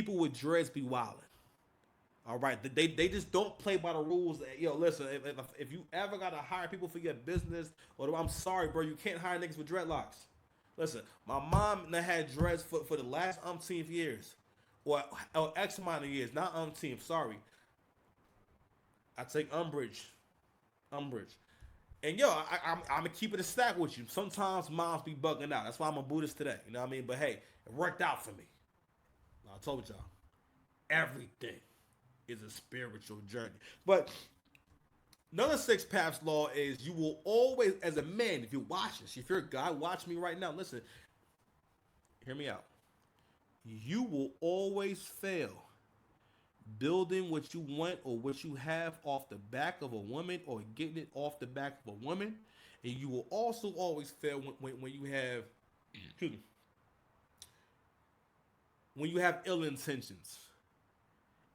people with dreads be wilding. All right, they just don't play by the rules. Yo, listen, if you ever gotta hire people for your business, or I'm sorry, bro, you can't hire niggas with dreadlocks. Listen, my mom had dreads for the last umpteenth years, or X amount of years, not umpteenth. Sorry, I take umbrage. And yo, I'm gonna keep it a stack with you. Sometimes moms be bugging out. That's why I'm a Buddhist today. You know what I mean? But hey, it worked out for me. I told y'all, everything is a spiritual journey. But another six paths law is you will always, as a man, if you watch this, if you're a guy, watch me right now. Listen, hear me out. You will always fail building what you want or what you have off the back of a woman or getting it off the back of a woman. And you will also always fail when you have, excuse me, when you have ill intentions.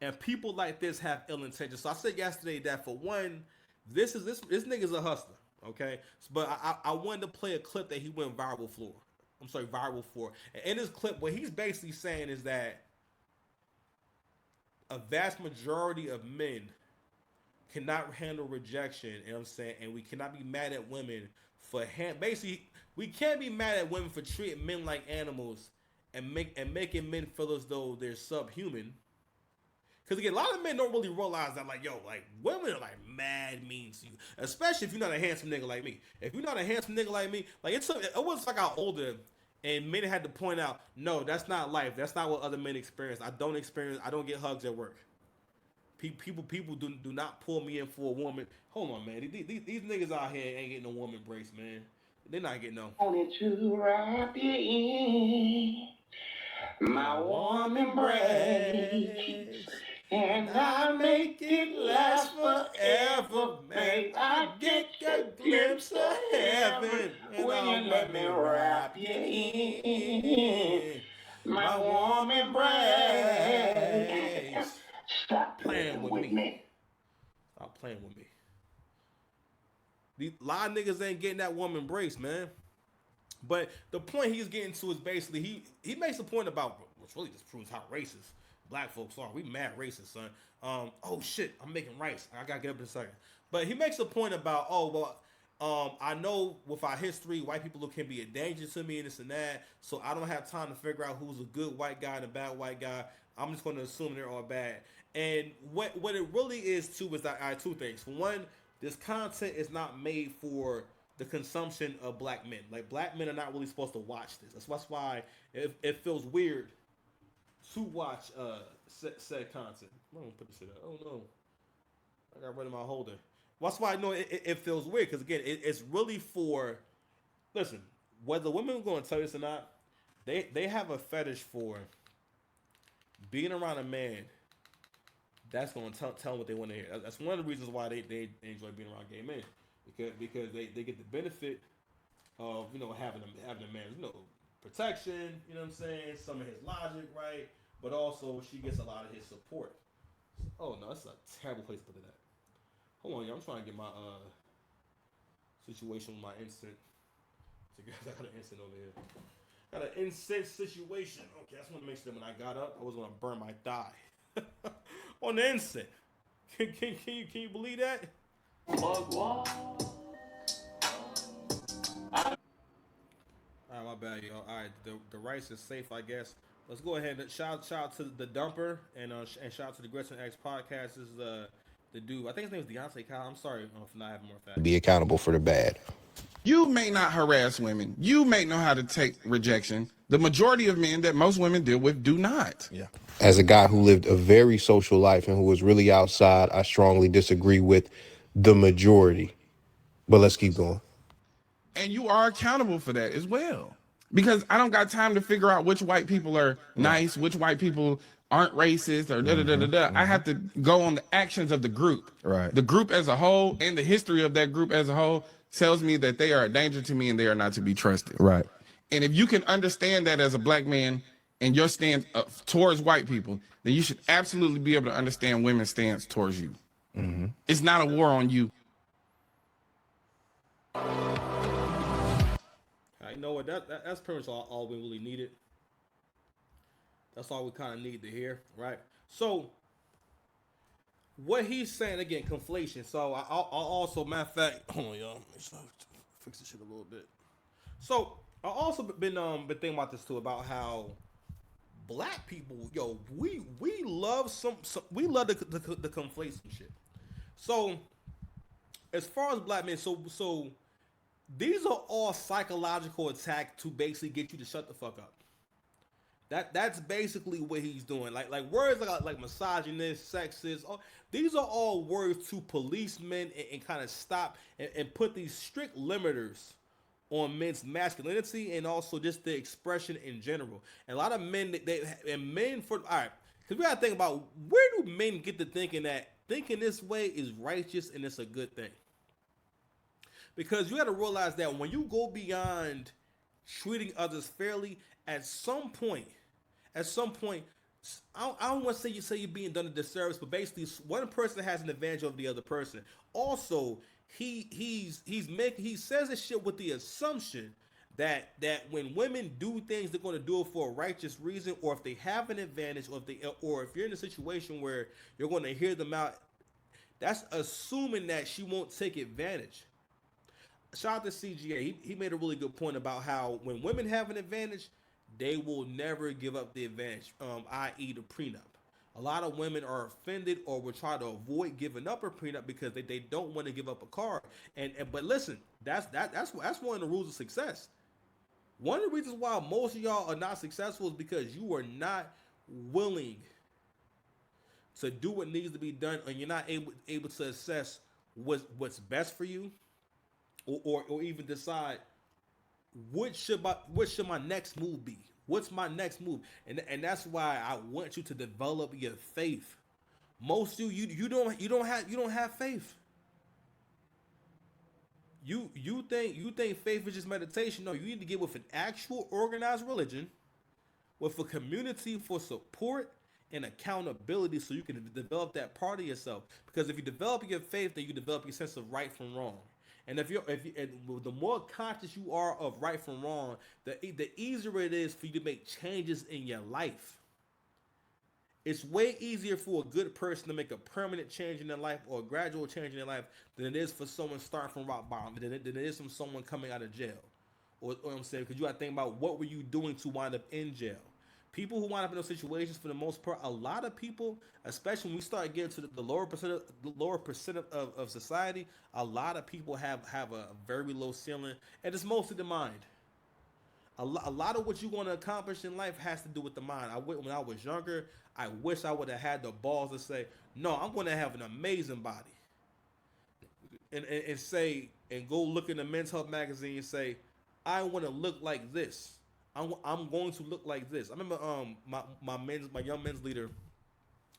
And people like this have ill intentions. So I said yesterday that for one, this nigga's a hustler, okay? But I wanted to play a clip that he went viral for. I'm sorry, viral for. And in this clip, what he's basically saying is that a vast majority of men cannot handle rejection, you know what I'm saying? And we cannot be mad at women for basically we can't be mad at women for treating men like animals and making men feel as though they're subhuman. Because again, a lot of men don't really realize that, like, yo, like, women are like mad mean to you, especially if you're not a handsome nigga like me. If you're not a handsome nigga like me, like, it was like I got older, and men had to point out, no, that's not life. That's not what other men experience. I don't get hugs at work. People do not pull me in for a woman. Hold on, man. These niggas out here ain't getting no woman embrace, man. They're not getting no. Wanted to wrap you in my warm embrace, and I make it last forever. May I get a glimpse of heaven when you let me wrap you in my warm embrace. Stop playing with me. Stop playing with me. A lot of niggas ain't getting that warm embrace, man. But the point he's getting to is basically he makes a point about which really just proves how racist black folks are. We mad racist, son. Oh shit, I'm making rice. I gotta get up in a second. But he makes a point about I know with our history, white people can be a danger to me and this and that. So I don't have time to figure out who's a good white guy and a bad white guy. I'm just going to assume they're all bad. And what it really is too is that I have two things. For one, this content is not made for the consumption of black men. Like black men are not really supposed to watch this. That's why it feels weird to watch said content. I'm gonna put this shit up. Oh no, I got rid of my holder. That's why I know it feels weird because again, it's really for. Listen, whether women are going to tell you this or not, they have a fetish for being around a man that's going to tell them what they want to hear. That's one of the reasons why they enjoy being around gay men because they get the benefit of having a man protection. You know what I'm saying? Some of his logic, right? But also she gets a lot of his support. Oh no, that's a terrible place to put it at. Hold on, y'all. I'm trying to get my situation with my instant. So guys, I got an instant over here. Got an instant situation. Okay, I just want to make sure that when I got up, I was gonna burn my thigh on the instant. Can you believe that? All right, my bad, y'all. All right, the rice is safe, I guess. Let's go ahead and shout out to the dumper and shout out to the Gretchen X podcast. This is the dude. I think his name is Deontay Kyle. I'm sorry for not having more facts. Be accountable for the bad. You may not harass women. You may know how to take rejection. The majority of men that most women deal with do not. Yeah. As a guy who lived a very social life and who was really outside, I strongly disagree with the majority. But let's keep going. And you are accountable for that as well. Because I don't got time to figure out which white people are nice, which white people aren't racist, or da-da-da-da-da. I have to go on the actions of the group. Right. The group as a whole and the history of that group as a whole tells me that they are a danger to me and they are not to be trusted. Right. And if you can understand that as a black man and your stance towards white people, then you should absolutely be able to understand women's stance towards you. Mm-hmm. It's not a war on you. You know what? That's pretty much all we really needed. That's all we kind of need to hear, right? So what he's saying again, conflation. So I'll also, matter of fact, hold on, y'all. Let me fix this shit a little bit. So I also been thinking about this too, about how black people, yo, we love some we love the conflate some shit. So as far as black men, so these are all psychological attacks to basically get you to shut the fuck up. That's basically what he's doing. Like words like misogynist, sexist. These are all words to policemen and kind of stop and put these strict limiters on men's masculinity and also just the expression in general. And a lot of men and men for all right, because we gotta think about where do men get to thinking that thinking this way is righteous and it's a good thing. Because you got to realize that when you go beyond treating others fairly, at some point, I don't want to say you're being done a disservice, but basically, one person has an advantage over the other person. Also, he says this shit with the assumption that when women do things, they're going to do it for a righteous reason, or if they have an advantage, or if you're in a situation where you're going to hear them out. That's assuming that she won't take advantage. Shout out to CGA. He made a really good point about how when women have an advantage, they will never give up the advantage, i.e. the prenup. A lot of women are offended or will try to avoid giving up a prenup because they don't want to give up a car. But listen, that's one of the rules of success. One of the reasons why most of y'all are not successful is because you are not willing to do what needs to be done, and you're not able to assess what's best for you, or even decide what should my next move be? What's my next move? And that's why I want you to develop your faith. Most of you don't have faith. You think faith is just meditation? No, you need to get with an actual organized religion, with a community for support and accountability, so you can develop that part of yourself. Because if you develop your faith, then you develop your sense of right from wrong. And the more conscious you are of right from wrong, the easier it is for you to make changes in your life. It's way easier for a good person to make a permanent change in their life or a gradual change in their life than it is for someone starting from rock bottom, than it is from someone coming out of jail. Or I'm saying, because you got to think about what were you doing to wind up in jail. People who wind up in those situations, for the most part, a lot of people, especially when we start getting to the lower percent of society, a lot of people have a very low ceiling, and it's mostly the mind. A lot of what you want to accomplish in life has to do with the mind. When I was younger, I wish I would have had the balls to say, no, I'm going to have an amazing body. And go look in the Men's Health magazine and say, I want to look like this. I'm going to look like this. I remember my young men's leader,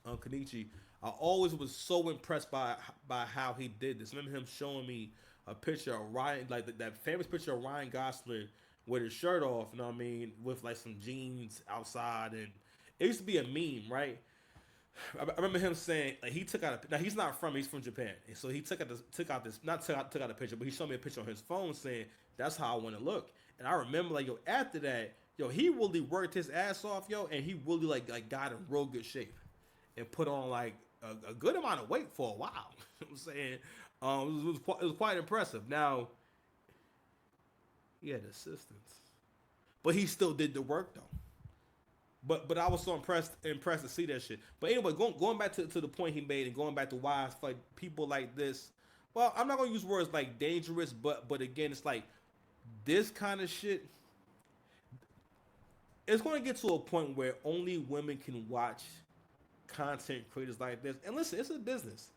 Kenichi. I always was so impressed by how he did this. I remember him showing me a picture of Ryan, like that famous picture of Ryan Gosling with his shirt off, you know what I mean, with like some jeans outside, and it used to be a meme, right? I remember him saying, like, he took out now he's not he's from Japan, and so he took out a picture, but he showed me a picture on his phone saying that's how I want to look. And I remember, like, yo, after that, yo, he really worked his ass off, yo, and he really like got in real good shape and put on like a good amount of weight for a while. You know what I'm saying, it was quite impressive. Now he had assistants, but he still did the work though. But I was so impressed to see that shit. But anyway, going back to the point he made and going back to why I feel like people like this. Well, I'm not gonna use words like dangerous, but again, it's like this kind of shit. It's going to get to a point where only women can watch content creators like this. And listen, it's a business.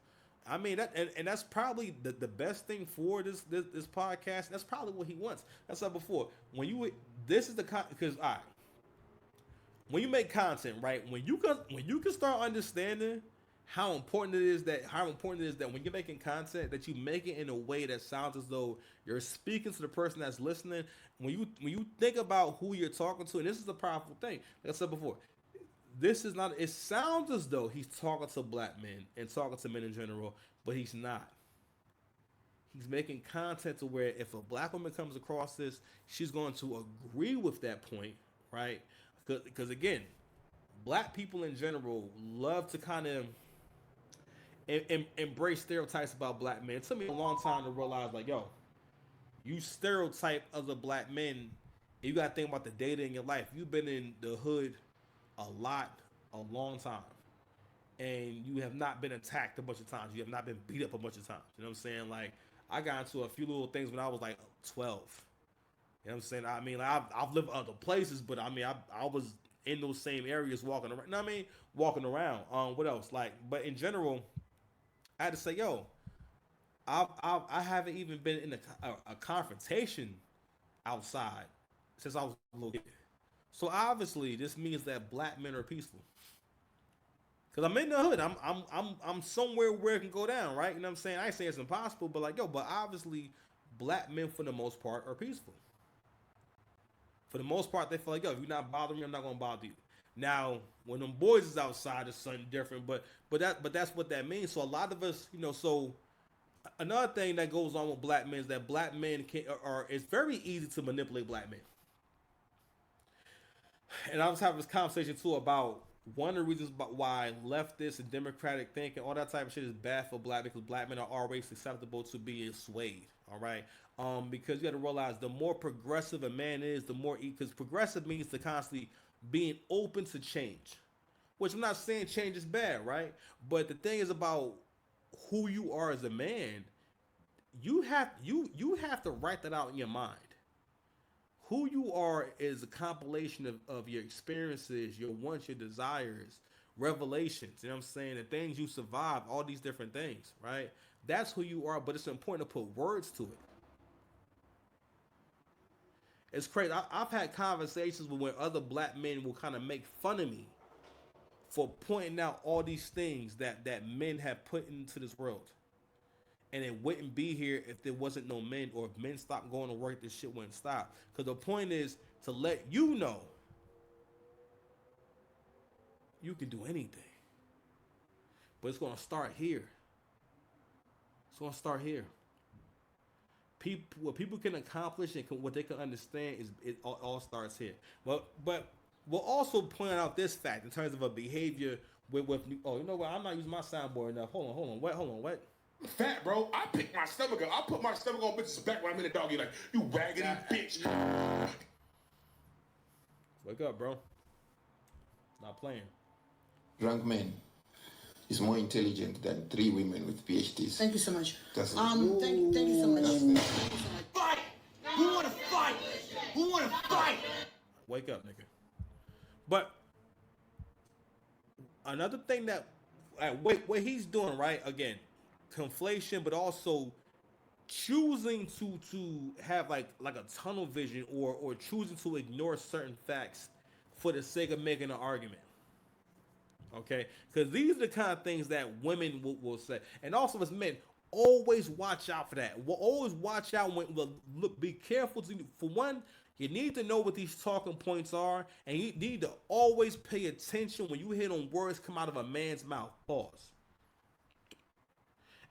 I mean, and that's probably the best thing for this podcast. That's probably what he wants. That's said before. This is the because all right. When you make content, right? When you can start understanding how important it is that when you're making content, that you make it in a way that sounds as though you're speaking to the person that's listening. When you think about who you're talking to, and this is the powerful thing, like I said before, this is not. It sounds as though he's talking to black men and talking to men in general, but he's not. He's making content to where if a black woman comes across this, she's going to agree with that point, right? Because again, black people in general love to kind of embrace stereotypes about black men. It took me a long time to realize, like, yo, you stereotype other black men, and you gotta think about the data in your life. You've been in the hood a lot, a long time, and you have not been attacked a bunch of times. You have not been beat up a bunch of times. You know what I'm saying? Like, I got into a few little things when I was like 12. You know what I'm saying? I mean, like, I've lived other places, but I mean, I was in those same areas walking around. You know what I mean? Walking around. What else? Like, but in general, I had to say, yo, I haven't even been in a confrontation outside since I was a little kid. So obviously, this means that black men are peaceful. Cause I'm in the hood. I'm somewhere where it can go down, right? You know what I'm saying? I ain't saying it's impossible, but like, yo, but obviously, black men for the most part are peaceful. For the most part, they feel like, yo, if you're not bothering me, I'm not gonna bother you. Now, when them boys is outside, it's something different. But that's what that means. So a lot of us, you know, so another thing that goes on with black men is that black men can are it's very easy to manipulate black men. And I was having this conversation too about one of the reasons about why leftist and democratic thinking, all that type of shit is bad for black, because black men are always susceptible to being swayed. All right. Because you got to realize the more progressive a man is, the more, because progressive means to constantly being open to change, which I'm not saying change is bad, right? But the thing is about who you are as a man, you have to write that out in your mind. Who you are is a compilation of your experiences, your wants, your desires, revelations. You know what I'm saying? The things you survive, all these different things, right? That's who you are, but it's important to put words to it. It's crazy. I've had conversations where other black men will kind of make fun of me for pointing out all these things that men have put into this world. And it wouldn't be here if there wasn't no men, or if men stopped going to work, this shit wouldn't stop. Because the point is to let you know you can do anything. But it's going to start here. It's going to start here. What people can accomplish and what they can understand is it all starts here. But we'll also point out this fact in terms of a behavior with oh, you know what? I'm not using my soundboard enough. Hold on. What? Fat, bro. I pick my stomach up. I put my stomach on bitches' back when I'm in the doggy, like, you raggedy bitch. Wake up, bro. Not playing. Drunk man is more intelligent than 3 women with PhDs. Thank you so much. That's it. Thank you so much. Fight! Who wanna fight? Who wanna fight? Wake up, nigga. But another thing that what he's doing, right? Again, conflation, but also choosing to have like a tunnel vision, or choosing to ignore certain facts for the sake of making an argument. Okay, because these are the kind of things that women will say, and also as men, always watch out for that. We'll always watch out when look. Be careful for one. You need to know what these talking points are, and you need to always pay attention when you hear them words come out of a man's mouth. Pause.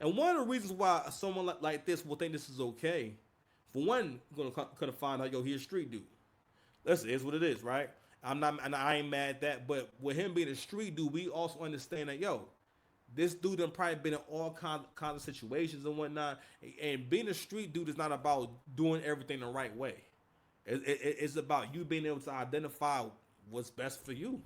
And one of the reasons why someone like this will think this is okay, for one, you're gonna find out, yo, he's a street dude. Listen, it's what it is, right? I ain't mad at that, but with him being a street dude, we also understand that, yo, this dude done probably been in all kinds of situations and whatnot. And being a street dude is not about doing everything the right way. It's about you being able to identify what's best for you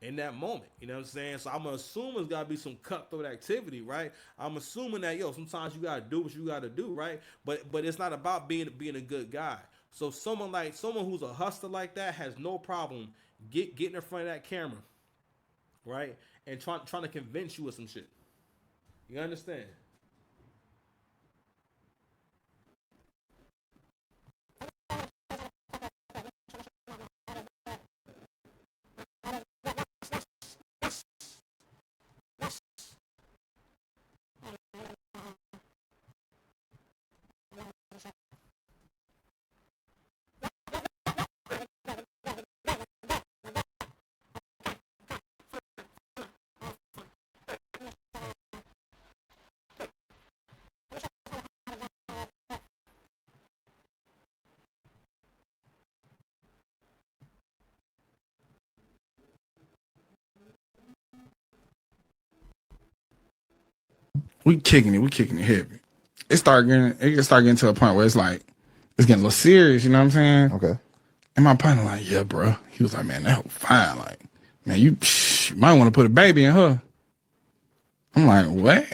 in that moment. You know what I'm saying? So I'm assuming there's gotta be some cutthroat activity, right? I'm assuming that, yo, sometimes you gotta do what you gotta do, right? But it's not about being a good guy. So someone who's a hustler like that has no problem getting in front of that camera, right? And trying to convince you of some shit. You understand? We kicking it heavy. It start getting to a point where it's like it's getting a little serious. You know what I'm saying? Okay. And my partner like, yeah, bro. He was like, man, that hoe fine. Like, man, you might want to put a baby in her. I'm like, what?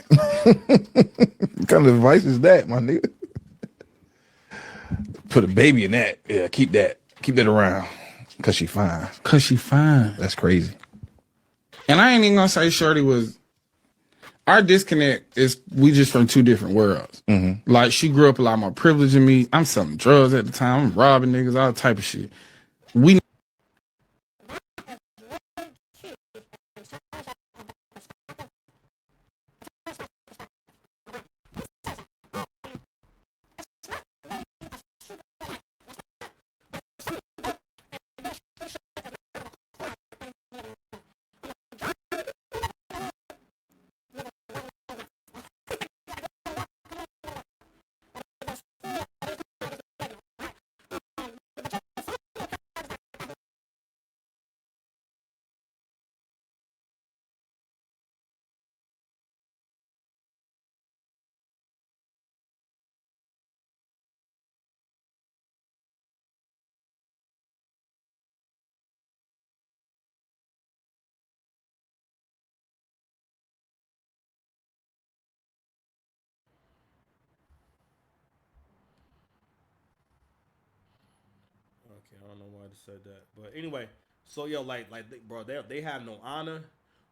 What kind of advice is that, my nigga? Put a baby in that. Yeah, keep that around. Cause she fine. Cause she fine. That's crazy. And I ain't even gonna say Shorty was. Our disconnect is we just from two different worlds. Mm-hmm. Like she grew up a lot more privileged than me. I'm selling drugs at the time. I'm robbing niggas, all type of shit. We Okay, I don't know why I just said that, but anyway, so yo, bro, they have no honor,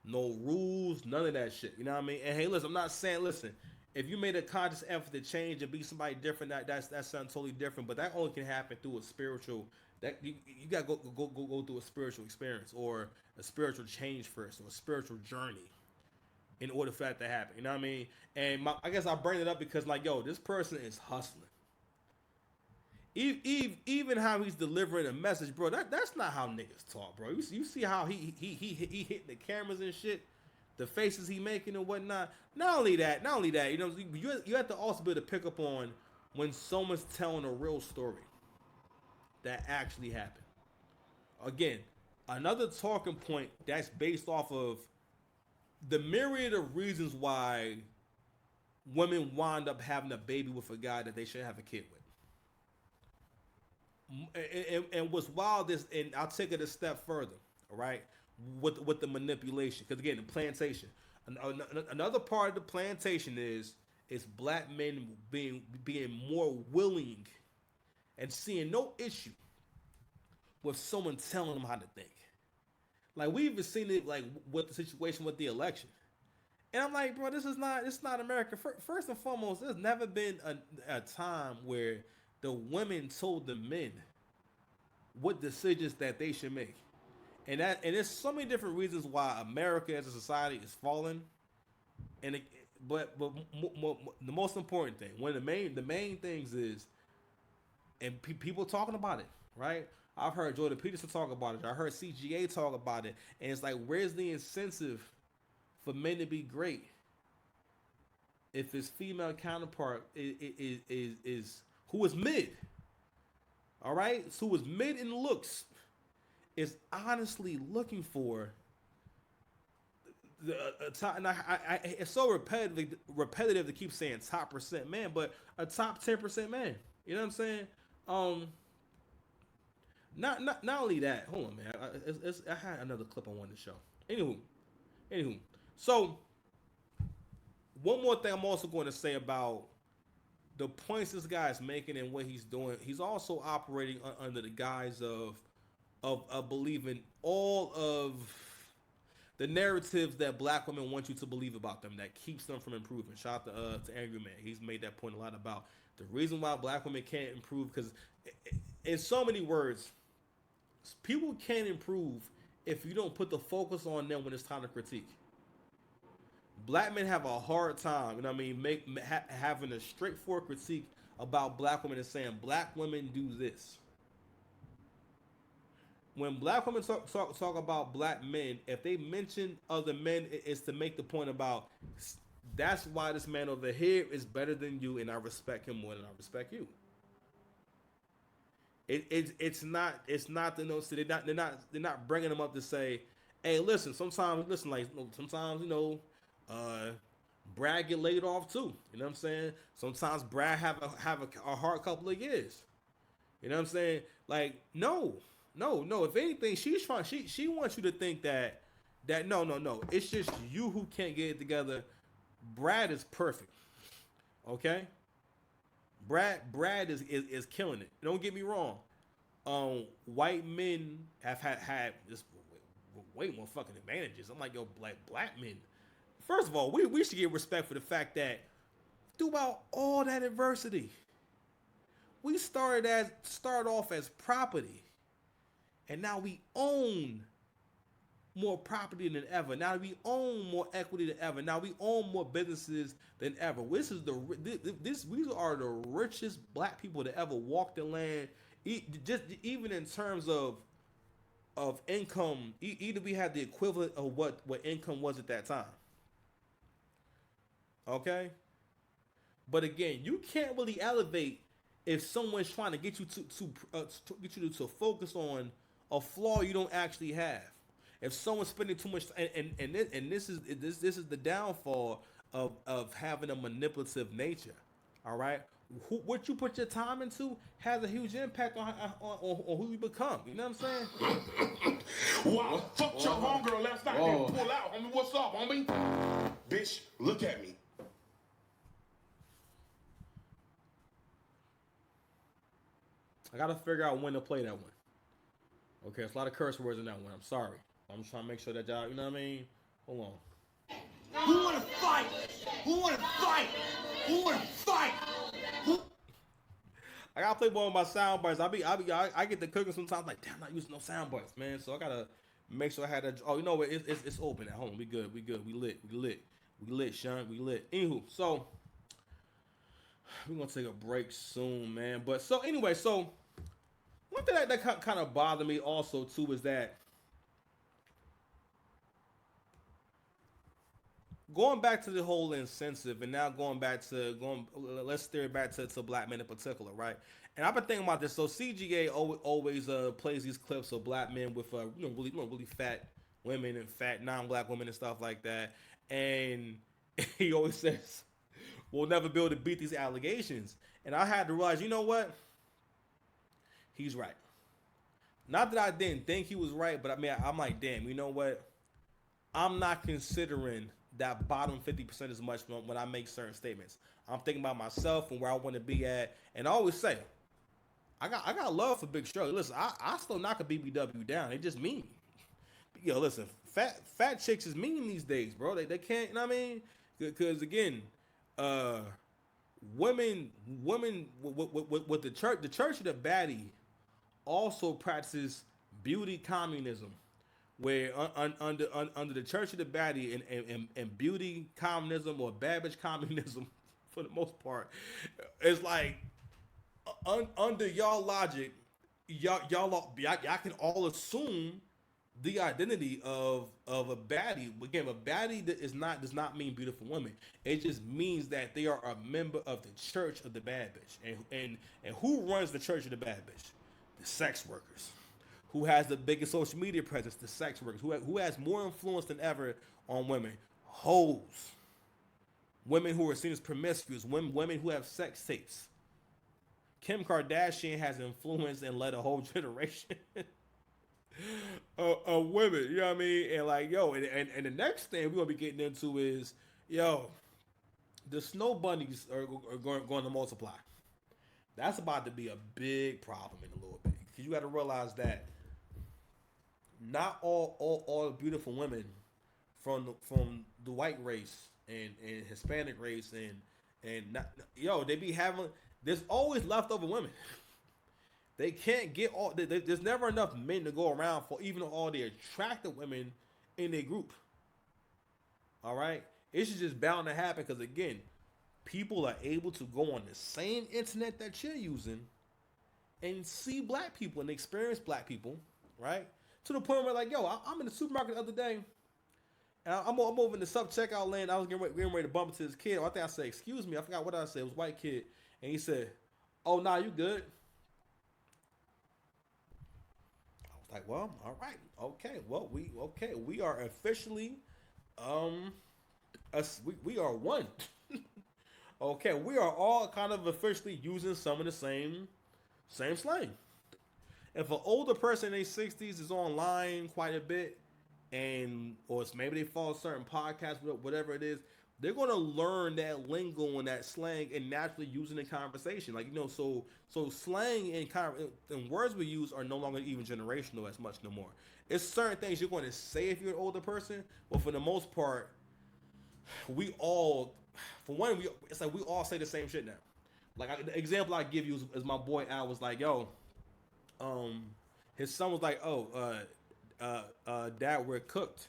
no rules, none of that shit. You know what I mean? And hey, listen, I'm not saying, listen, if you made a conscious effort to change and be somebody different, that's something totally different. But that only can happen through a spiritual. That you gotta go through a spiritual experience or a spiritual change first, or a spiritual journey in order for that to happen. You know what I mean? And I guess I bring it up because like, yo, this person is hustling. Even how he's delivering a message, bro. That's not how niggas talk, bro. You see how he hitting the cameras and shit, the faces he making and whatnot. Not only that, you know, you have to also be able to pick up on when someone's telling a real story that actually happened. Again, another talking point that's based off of the myriad of reasons why women wind up having a baby with a guy that they should have a kid with. And what's wild is, and I'll take it a step further, all right, with the manipulation, because again, the plantation. Another part of the plantation is black men being more willing and seeing no issue with someone telling them how to think. Like we even seen it like with the situation with the election, and I'm like, bro, it's not America. First and foremost, there's never been a time where the women told the men what decisions that they should make, and there's so many different reasons why America as a society is falling. But the most important thing, one of the main things is, and people talking about it, right? I've heard Jordan Peterson talk about it. I heard CGA talk about it, and it's like, where's the incentive for men to be great if his female counterpart is who is mid? All right, so who is mid in looks is honestly looking for the top. And it's so repetitive to keep saying top percent man, but a top 10% man. You know what I'm saying? Not only that. Hold on, man. I had another clip I wanted to show. Anywho. So one more thing I'm also going to say about the points this guy is making and what he's doing. He's also operating under the guise of believing all of the narratives that black women want you to believe about them that keeps them from improving. Shout out to Angry Man. He's made that point a lot about the reason why black women can't improve, because in so many words, people can't improve if you don't put the focus on them when it's time to critique. Black men have a hard time, you know what I mean, having a straightforward critique about black women and saying black women do this. When black women talk about black men, if they mention other men, it's to make the point about that's why this man over here is better than you, and I respect him more than I respect you. It's not the notes. They're not bringing them up to say, hey, listen. Sometimes Brad get laid off too. You know what I'm saying? Sometimes Brad have a hard couple of years. You know what I'm saying? Like, no. If anything, she's trying. She wants you to think that no. It's just you who can't get it together. Brad is perfect. Okay. Brad is killing it. Don't get me wrong. White men have had just way more fucking advantages. I'm like, yo, black men. First of all, we should get respect for the fact that throughout all that adversity, we started off as property, and now we own more property than ever. Now we own more equity than ever. Now we own more businesses than ever. These are the richest black people that ever walked the land. Just even in terms of income, either we had the equivalent of what income was at that time. Okay, but again, you can't really elevate if someone's trying to get you to focus on a flaw you don't actually have. If someone's spending too much, and this is the downfall of having a manipulative nature. All right, what you put your time into has a huge impact on who you become. You know what I'm saying? Wow, fucked your homegirl last night. Didn't pull out, homie. What's up, homie? Bitch, look at me. I gotta figure out when to play that one. Okay, there's a lot of curse words in that one. I'm sorry. I'm just trying to make sure that y'all, you know what I mean? Hold on. Who wanna fight? Who wanna fight? Who wanna fight? I gotta play one of my sound bites. I get the cooking sometimes. Like, damn, I'm not using no sound bites, man. So I gotta make sure I had that. Oh, you know what? It's open at home. We good. We lit, Sean. We lit. Anywho, so we're gonna take a break soon, man. But so anyway, so one thing that kind of bothered me also too is that going back to the whole incentive, and now let's steer it back to black men in particular, right? And I've been thinking about this. So CGA always plays these clips of black men with really fat women and fat non-black women and stuff like that, and he always says, "We'll never be able to beat these allegations." And I had to realize, you know what? He's right. Not that I didn't think he was right, but I mean, I'm like, damn, you know what? I'm not considering that bottom 50% as much when I make certain statements. I'm thinking about myself and where I want to be at. And I always say, I got love for Big Shirley. Listen, I still knock a BBW down. They just mean. Yo, listen, fat chicks is mean these days, bro. They can't, you know what I mean? Because again, women with the church of the baddie also practices beauty communism, where under the church of the baddie and beauty communism or bad bitch communism, for the most part, it's like under y'all logic, y'all can all assume the identity of a baddie. Again, a baddie does not mean beautiful women. It just means that they are a member of the church of the bad bitch. And who runs the church of the bad bitch? The sex workers. Who has the biggest social media presence? The sex workers. Who has more influence than ever on women? Hoes. Women who are seen as promiscuous. Women who have sex tapes. Kim Kardashian has influenced and led a whole generation of women. You know what I mean? And like, yo, and the next thing we're going to be getting into is, yo, the snow bunnies are going to multiply. That's about to be a big problem in a little bit. Because you got to realize that not all beautiful women from the white race and Hispanic race and not, yo, they be having, there's always leftover women. They can't get all, there's never enough men to go around for even all the attractive women in their group. All right? It's just bound to happen because, again, people are able to go on the same internet that you're using and see black people and experience black people, right? To the point where, like, yo, I'm in the supermarket the other day, and I'm over in the self-checkout lane. I was getting ready to bump into this kid. I think I said, excuse me. I forgot what I said. It was a white kid. And he said, oh, nah, you good? I was like, well, all right. Okay. Well, we are officially us, we are one. Okay, we are all kind of officially using some of the same slang. If an older person in their 60s is online quite a bit, and or it's maybe they follow certain podcasts, whatever it is, they're gonna learn that lingo and that slang and naturally using in conversation. Like, so slang and words we use are no longer even generational as much no more. It's certain things you're going to say if you're an older person, but for the most part, we all, for one, it's like we all say the same shit now. Like the example I give you is my boy Al was like, yo, his son was like, Dad, we're cooked.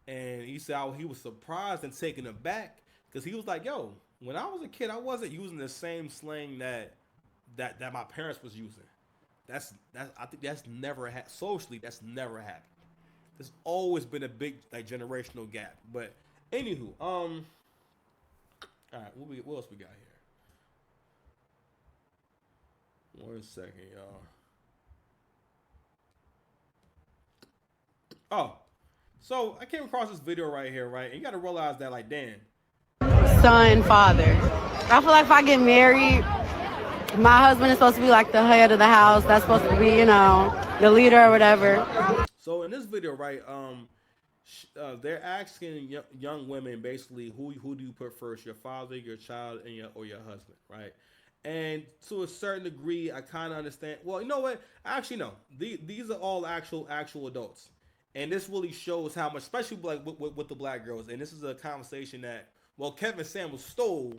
And he said he was surprised and taken aback because he was like, yo, when I was a kid, I wasn't using the same slang that my parents was using. I think that's never socially, that's never happened. There's always been a big like generational gap. But anywho, all right, what else we got here? 1 second, y'all. Oh, so I came across this video right here, right? And you got to realize that, like, damn. Son, father. I feel like if I get married, my husband is supposed to be like the head of the house. That's supposed to be, the leader or whatever. So in this video, right, they're asking young women basically who do you put first, your father, your child, and your husband, right? And to a certain degree, I kind of understand. Well, you know what? Actually, no. These are all actual adults. And this really shows how much, especially like with the black girls. And this is a conversation that, well, Kevin Samuels stole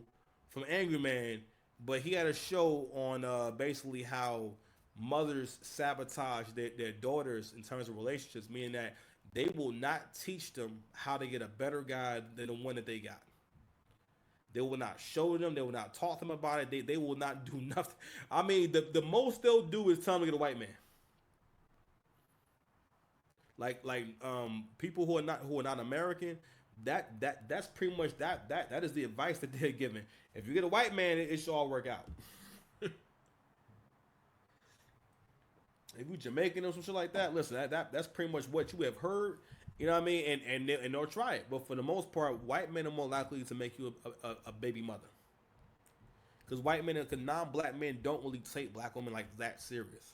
from Angry Man, but he had a show on basically how mothers sabotage their daughters in terms of relationships, meaning that they will not teach them how to get a better guy than the one that they got. They will not show them. They will not talk to them about it. They will not do nothing. I mean, the most they'll do is tell them to get a white man. Like people who are not American, that's pretty much that is the advice that they're giving. If you get a white man, it should all work out. If you Jamaican or some shit like that, listen, that's pretty much what you have heard. You know what I mean? And they'll try it. But for the most part, white men are more likely to make you a baby mother. Because non-black men don't really take black women like that serious.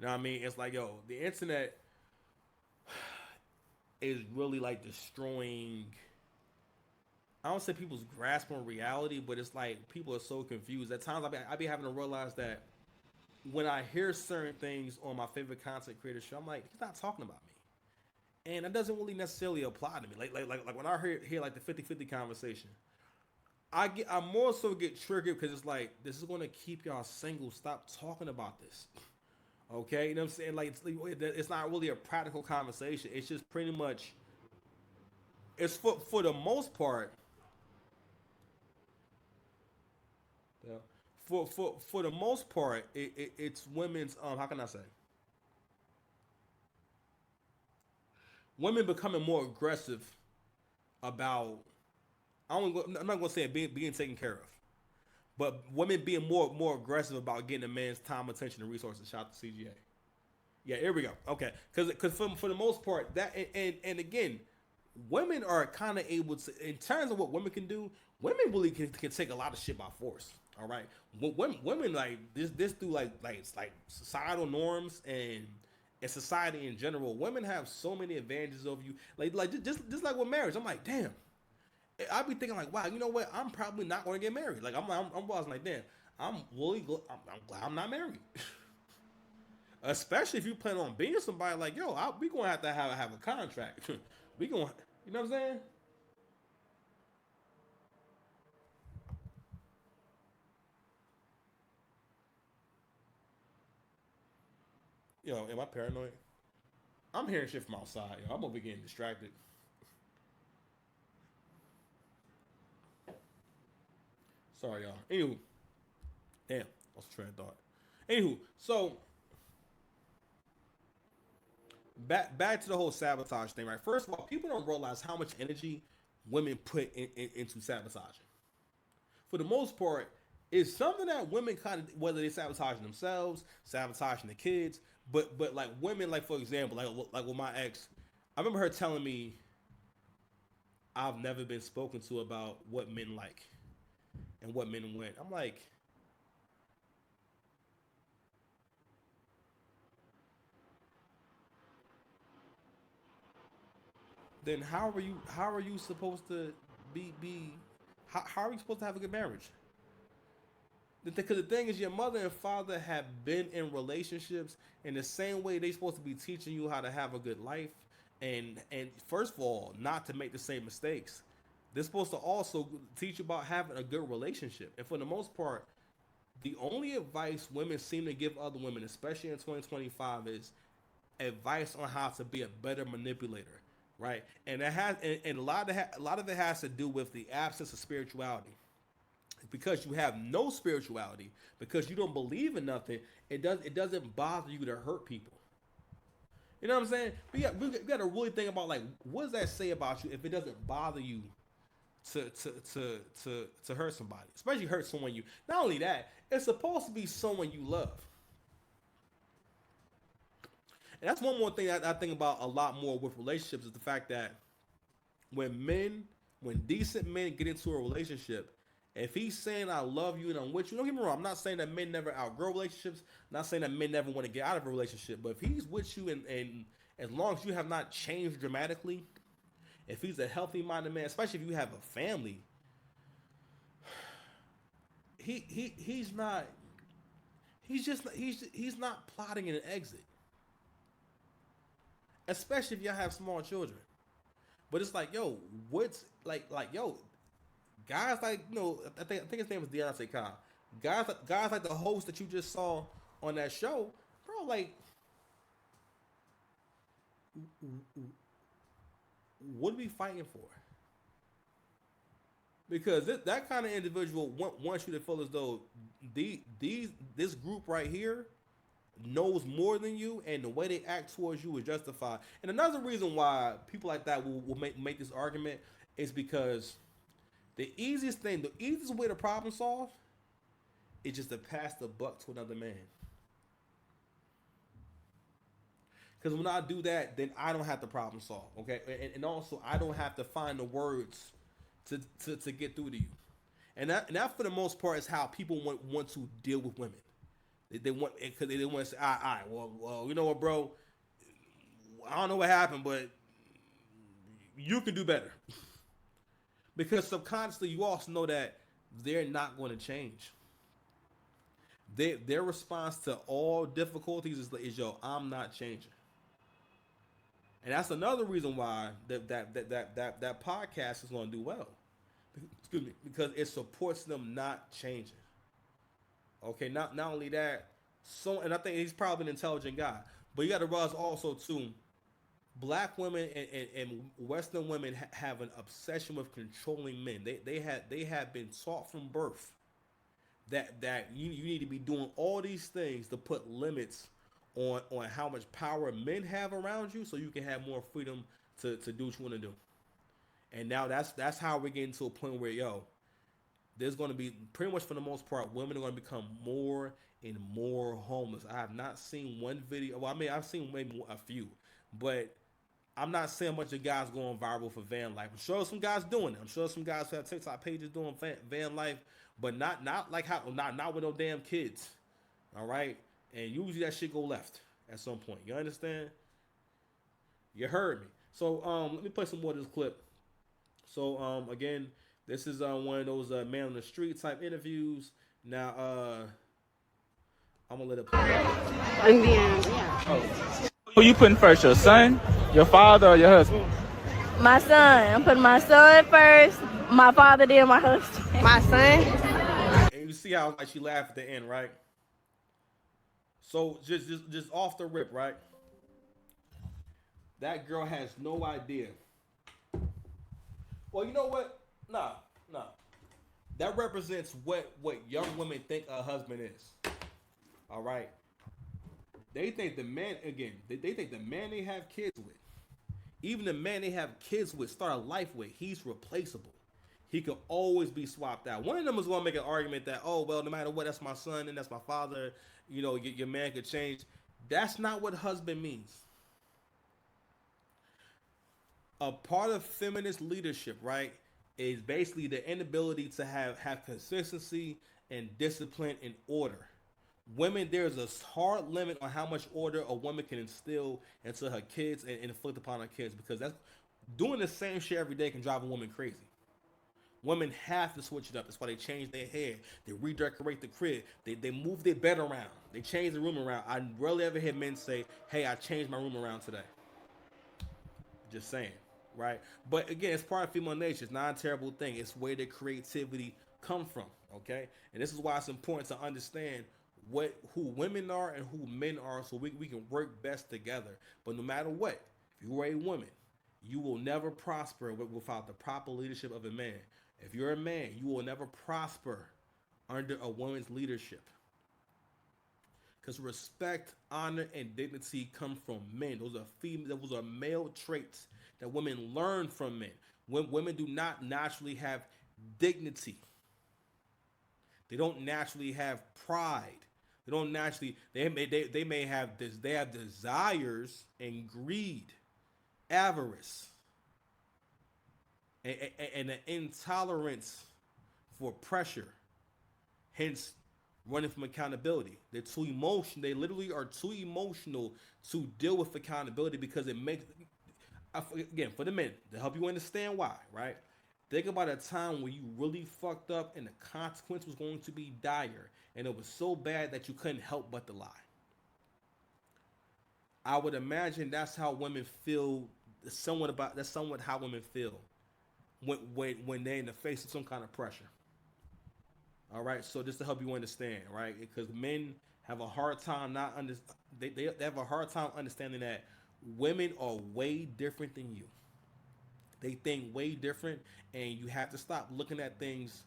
You know what I mean? It's like, yo, the internet is really like destroying, I don't say people's grasp on reality, but it's like people are so confused. At times I be having to realize that when I hear certain things on my favorite content creator show, I'm like, he's not talking about me. And that doesn't really necessarily apply to me. Like when I hear like the 50-50 conversation, I more so get triggered because it's like, this is going to keep y'all single. Stop talking about this. Okay, you know what I'm saying? Like it's not really a practical conversation. It's just pretty much, it's for the most part. Yeah. For the most part, it's women's how can I say? Women becoming more aggressive about, I'm not gonna say being taken care of, but women being more aggressive about getting a man's time, attention, and resources. Shout out to CGA. Yeah, here we go. Okay, because for the most part, that and again, women are kind of able to, in terms of what women can do. Women really can take a lot of shit by force. All right, women like this through like societal norms and society in general. Women have so many advantages over you. Like just like with marriage, I'm like, damn. I be thinking like, wow, you know what? I'm probably not going to get married. Like I'm like, damn, I'm glad I'm not married. Especially if you plan on being somebody, like, yo, we gonna have to have a contract. We gonna, you know what I'm saying? Yo, am I paranoid? I'm hearing shit from outside. Yo, I'm over getting distracted. Sorry, y'all. Anywho, damn, lost train of thought. Anywho, so back to the whole sabotage thing, right? First of all, people don't realize how much energy women put into sabotaging. For the most part, it's something that women kind of, whether they sabotaging themselves, sabotaging the kids, but like women, like for example, like with my ex, I remember her telling me, I've never been spoken to about what men like and what men want. I'm like, then how are you supposed to be how are you supposed to have a good marriage? Because the thing is, your mother and father have been in relationships in the same way they're supposed to be teaching you how to have a good life, and first of all, not to make the same mistakes. They're supposed to also teach you about having a good relationship. And for the most part, the only advice women seem to give other women, especially in 2025, is advice on how to be a better manipulator, right? And that has, and a lot of it has to do with the absence of spirituality. Because you have no spirituality, because you don't believe in nothing, it doesn't bother you to hurt people. You know what I'm saying? We got to really think about, like, what does that say about you if it doesn't bother you to hurt somebody, especially hurt someone you. Not only that, it's supposed to be someone you love. And that's one more thing I think about a lot more with relationships, is the fact that when decent men get into a relationship, if he's saying I love you and I'm with you, don't get me wrong, I'm not saying that men never outgrow relationships, I'm not saying that men never want to get out of a relationship, but if he's with you and as long as you have not changed dramatically, if he's a healthy minded man, especially if you have a family, he's not plotting an exit. Especially if y'all have small children. But it's like, yo, what's like yo, guys like, you know, I think his name was Deontay Khan. Guys like the host that you just saw on that show, bro, like, what are we fighting for? Because that kind of individual wants you to feel as though this group right here knows more than you, and the way they act towards you is justified. And another reason why people like that will make this argument is because the easiest way to problem solve is just to pass the buck to another man. Because when I do that, then I don't have to problem solve, okay? And also, I don't have to find the words to get through to you. And that for the most part is how people want to deal with women. They want, because they want to say, all right, well, you know what, bro? I don't know what happened, but you can do better. Because subconsciously, you also know that they're not going to change. Their response to all difficulties is, yo, I'm not changing. And that's another reason why that podcast is going to do well. Excuse me, because it supports them not changing. Okay, not only that, and I think he's probably an intelligent guy, but you got to realize also too, black women and Western women have an obsession with controlling men. They have been taught from birth that you need to be doing all these things to put limits on how much power men have around you, so you can have more freedom to do what you want to do. And now that's how we're getting to a point where, yo, there's going to be, pretty much for the most part, women are going to become more and more homeless. I have not seen one video. Well, I mean, I've seen maybe a few, but I'm not seeing a bunch of guys going viral for van life. I'm sure some guys doing it. I'm sure some guys who have TikTok pages doing van life, but not with no damn kids. All right? And usually that shit go left at some point. You understand? You heard me. So let me play some more of this clip. So again, this is one of those man on the street type interviews. Now I'm gonna let it play. Who you putting first, your son, your father, or your husband? My son. I'm putting my son first. My father, then my husband. My son. And you see how like she laughed at the end, right? So just off the rip, right? That girl has no idea. Well, you know what? Nah. That represents what young women think a husband is. All right. They think the man, again, they think the man they have kids with, even the man they have kids with, start a life with, he's replaceable. He could always be swapped out. One of them is going to make an argument that, oh, well, no matter what, that's my son and that's my father. You know, your man could change. That's not what husband means. A part of feminist leadership, right, is basically the inability to have consistency and discipline and order. Women, there's a hard limit on how much order a woman can instill into her kids and inflict upon her kids, because that's doing the same shit every day can drive a woman crazy. Women have to switch it up. That's why they change their hair. They redecorate the crib. They move their bed around. They change the room around. I rarely ever hear men say, "Hey, I changed my room around today." Just saying, right? But again, it's part of female nature. It's not a terrible thing. It's where the creativity comes from, okay? And this is why it's important to understand who women are and who men are, so we can work best together. But no matter what, if you are a woman, you will never prosper without the proper leadership of a man. If you're a man, you will never prosper under a woman's leadership. Because respect, honor, and dignity come from men. Those are male traits that women learn from men. Women do not naturally have dignity. They don't naturally have pride. They don't naturally. They may have this. They have desires and greed, avarice, and an intolerance for pressure. Hence, running from accountability. They're too emotional. They literally are too emotional to deal with accountability, because it makes, again, for the men, to help you understand why, right? Think about a time where you really fucked up and the consequence was going to be dire, and it was so bad that you couldn't help but to lie. I would imagine that's how women feel. That's somewhat how women feel when they're in the face of some kind of pressure. All right, so just to help you understand, right? Because men have a hard time they have a hard time understanding that women are way different than you. They think way different, and you have to stop looking at things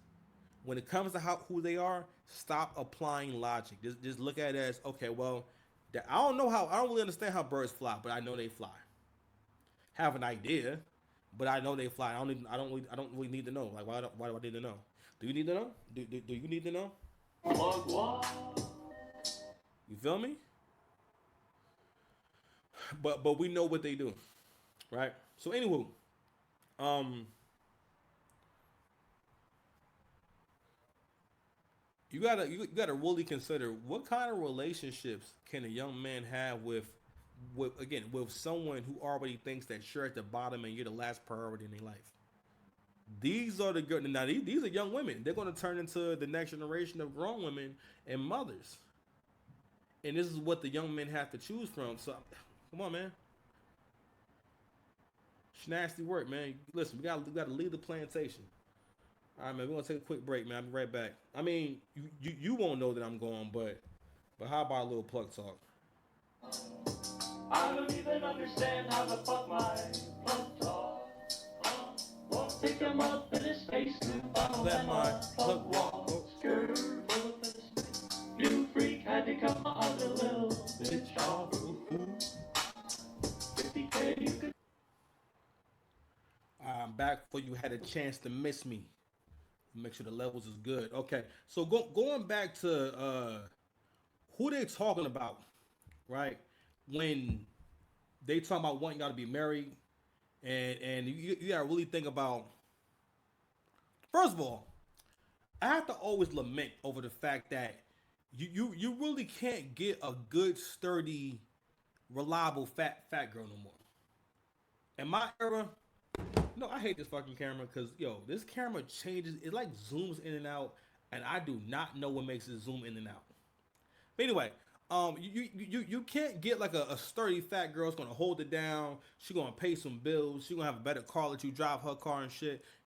when it comes to who they are. Stop applying logic. Just look at it as, okay, well, I don't really understand how birds fly, but I know they fly. Have an idea, but I know they fly. I don't really need to know. Like, why do I need to know? Do you need to know? Do you need to know? You feel me? But we know what they do, right? So anywho, you gotta really consider what kind of relationships can a young man have with someone who already thinks that you're at the bottom and you're the last priority in their life. These are the good. Now these are young women. They're going to turn into the next generation of grown women and mothers. And this is what the young men have to choose from. So, come on, man. It's nasty work, man. Listen, we gotta leave the plantation. All right, man. We're gonna take a quick break, man. I'll be right back. I mean, you won't know that I'm going, but how about a little plug talk? I don't even understand how the fuck my plug talk. Won't pick him up in his face to let my plug walk. Skirt full of space. New freak had to cut my other little bitch off. 50K you could. I'm back before you had a chance to miss me. Make sure the levels is good. Okay, so going back to who they talking about, right? When they talk about wanting y'all to be married, and you gotta really think about. First of all, I have to always lament over the fact that you really can't get a good, sturdy, reliable fat girl no more. In my era, no, I hate this fucking camera because this camera changes. It like zooms in and out, and I do not know what makes it zoom in and out. But anyway, you can't get like a sturdy fat girl that's gonna hold it down. She's gonna pay some bills. She's gonna have a better car that you drive her car and shit.